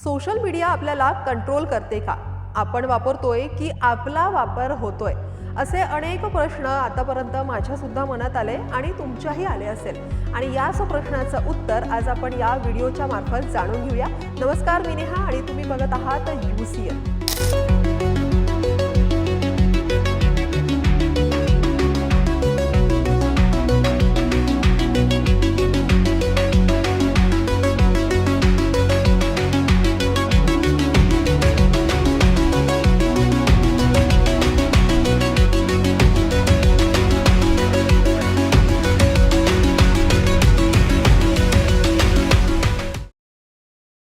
Social media आपल्याला control करते का? आपण वापरतोय की आपला वापर होतोय? असे अनेक प्रश्न आतापर्यंत माझ्या सुद्धा मनात आले आणि तुमच्याही आले असेल. आणि याच प्रश्नाचं उत्तर आज आपण या व्हिडिओच्या मार्फत जाणून घेऊया. नमस्कार, मी नेहा आणि तुम्ही बघत आहात UCL.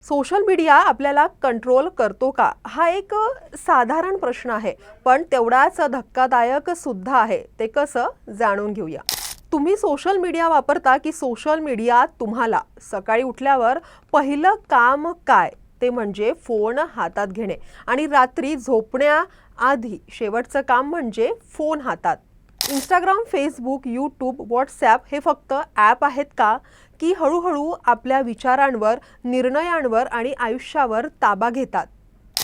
सोशल मीडिया आपल्याला कंट्रोल करतो का? हा एक साधारण प्रश्न आहे, पण तेवढाच धक्कादायक सुद्धा आहे. ते कसं जाणून घेऊया. तुम्ही सोशल मीडिया वापरता की सोशल मीडिया तुम्हाला? सकाळी उठल्यावर पहिलं काम काय? ते म्हणजे फोन हातात घेणे आणि रात्री झोपण्याआधी शेवटचं काम म्हणजे फोन हातात. इंस्टाग्राम, फेसबुक, यूट्यूब, व्हॉट्सॲप हे फक्त ॲप आहेत का? की हळूहळू आपल्या विचारांवर, निर्णयांवर आणि आयुष्यावर ताबा घेतात?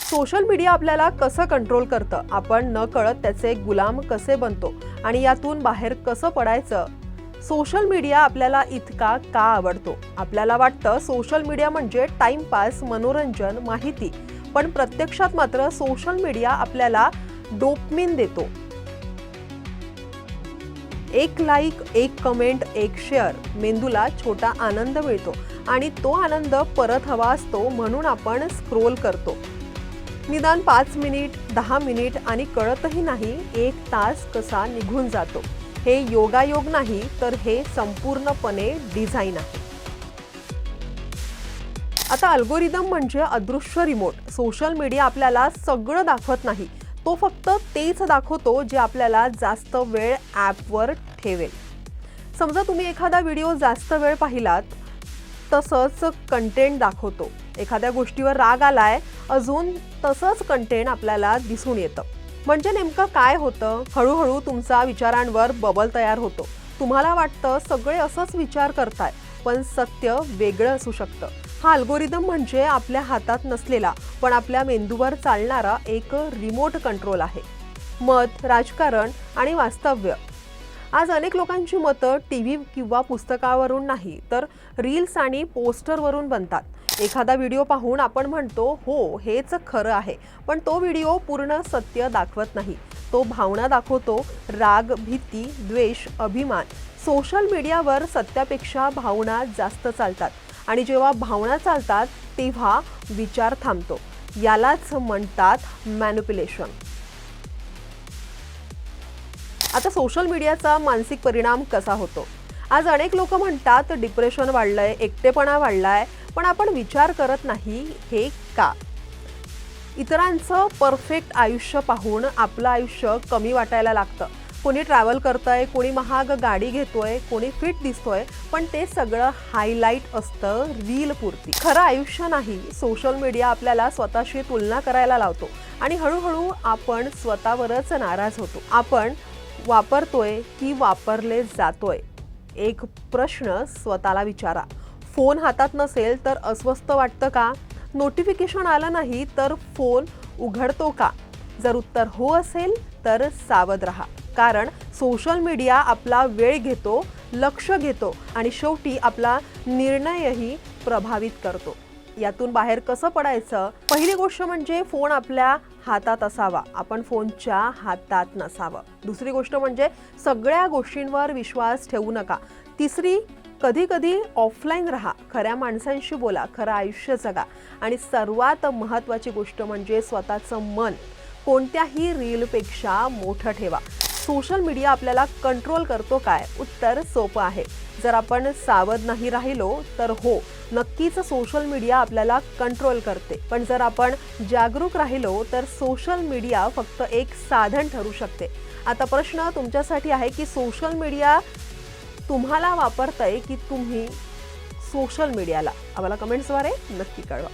सोशल मीडिया आपल्याला कसं कंट्रोल करतं? आपण नकळत त्याचे गुलाम कसे बनतो आणि यातून बाहेर कसं पडायचं? सोशल मीडिया आपल्याला इतका का आवडतो? आपल्याला वाटतं सोशल मीडिया म्हणजे टाइमपास, मनोरंजन, माहिती, पण प्रत्यक्षात मात्र सोशल मीडिया आपल्याला डोपामिन देतो. एक लाईक, एक कमेंट, एक शेअर, मेंदूला छोटा आनंद मिळतो आणि तो आनंद परत हवा असतो, म्हणून आपण स्क्रोल करतो. निदान 5 मिनिट, 10 मिनिट आणि कळतही नाही 1 तास कसा निघून जातो. हे योगायोग नाही, तर हे संपूर्णपणे डिझाईन आहे. आता अल्गोरिदम म्हणजे अदृश्य रिमोट. सोशल मीडिया आपल्याला सगळं दाखवत नाही, तो फक्त तेच दाखवतो जे आपल्याला जास्त वेळ ॲपवर ठेवेल. समजा तुम्ही एखादा व्हिडिओ जास्त वेळ पाहिलात, तसंच कंटेंट दाखवतो. एखाद्या गोष्टीवर राग आलाय, अजून तसंच कंटेंट आपल्याला दिसून येतं. म्हणजे नेमकं काय होतं? हळूहळू तुमचा विचारांवर बबल तयार होतो. तुम्हाला वाटतं सगळे असंच विचार करताय, पण सत्य वेगळं असू शकतं. हा अल्गोरिदम म्हणजे आपल्या हातात नसलेला, पण आपल्या मेंदूवर चालणारा एक रिमोट कंट्रोल आहे. मत, राजकारण आणि वास्तव्य. आज अनेक लोकांची मतं TV किंवा पुस्तकावरून नाही, तर रील्स आणि पोस्टरवरून बनतात. एखादा व्हिडिओ पाहून आपण म्हणतो, हो, हेच खरं आहे, पण तो व्हिडिओ पूर्ण सत्य दाखवत नाही. तो भावना दाखवतो. राग, भीती, द्वेष, अभिमान. सोशल मीडियावर सत्यापेक्षा भावना जास्त चालतात आणि जेव्हा भावना चालतात तेव्हा विचार थांबतो. यालाच म्हणतात मॅनिप्युलेशन. आता सोशल मीडियाचा मानसिक परिणाम कसा होतो? आज अनेक लोक म्हणतात डिप्रेशन वाढलंय, एकटेपणा वाढलाय, पण आपण विचार करत नाही हे का? इतरांचं परफेक्ट आयुष्य पाहून आपलं आयुष्य कमी वाटायला लागतं. कोणी ट्रॅव्हल करतंय, कोणी महाग गाडी घेतोय, कोणी फिट दिसतोय, पण ते सगळं हायलाईट असतं रील पुरती. खरं आयुष्य नाही. सोशल मीडिया आपल्याला स्वतःशी तुलना करायला लावतो आणि हळूहळू आपण स्वतःवरच नाराज होतो. आपण वापरतोय की वापरले जातोय? एक प्रश्न स्वतःला विचारा. फोन हातात नसेल तर अस्वस्थ वाटतं का? नोटिफिकेशन आलं नाही तर फोन उघडतो का? जर उत्तर हो असेल तर सावध राहा, कारण सोशल मीडिया आपला वेळ घेतो, लक्ष घेतो आणि शेवटी आपला निर्णयही प्रभावित करतो. यातून बाहेर कसं पडायचं? पहिली गोष्ट म्हणजे फोन आपल्या हातात असावा, आपण फोनच्या हातात नसावं. दुसरी गोष्ट म्हणजे सगळ्या गोष्टींवर विश्वास ठेवू नका. तिसरी, कधी कधी ऑफलाईन राहा, खऱ्या माणसांशी बोला, खरं आयुष्य जगा. आणि सर्वात महत्त्वाची गोष्ट म्हणजे स्वतःचं मन कोणत्याही रीलपेक्षा मोठं ठेवा. सोशल मीडिया आपल्याला कंट्रोल करतो काय? उत्तर सोपं आहे. जर आपण सावध नाही राहिलो तर हो, नक्कीच सोशल मीडिया आपल्याला कंट्रोल करते. पण जर आपण जागरूक राहिलो तर सोशल मीडिया फक्त एक साधन ठरू शकते. आता प्रश्न तुमच्यासाठी आहे की सोशल मीडिया तुम्हाला वापरताय की तुम्ही सोशल मीडियाला? आम्हाला कमेंट्सद्वारे नक्की कळवा.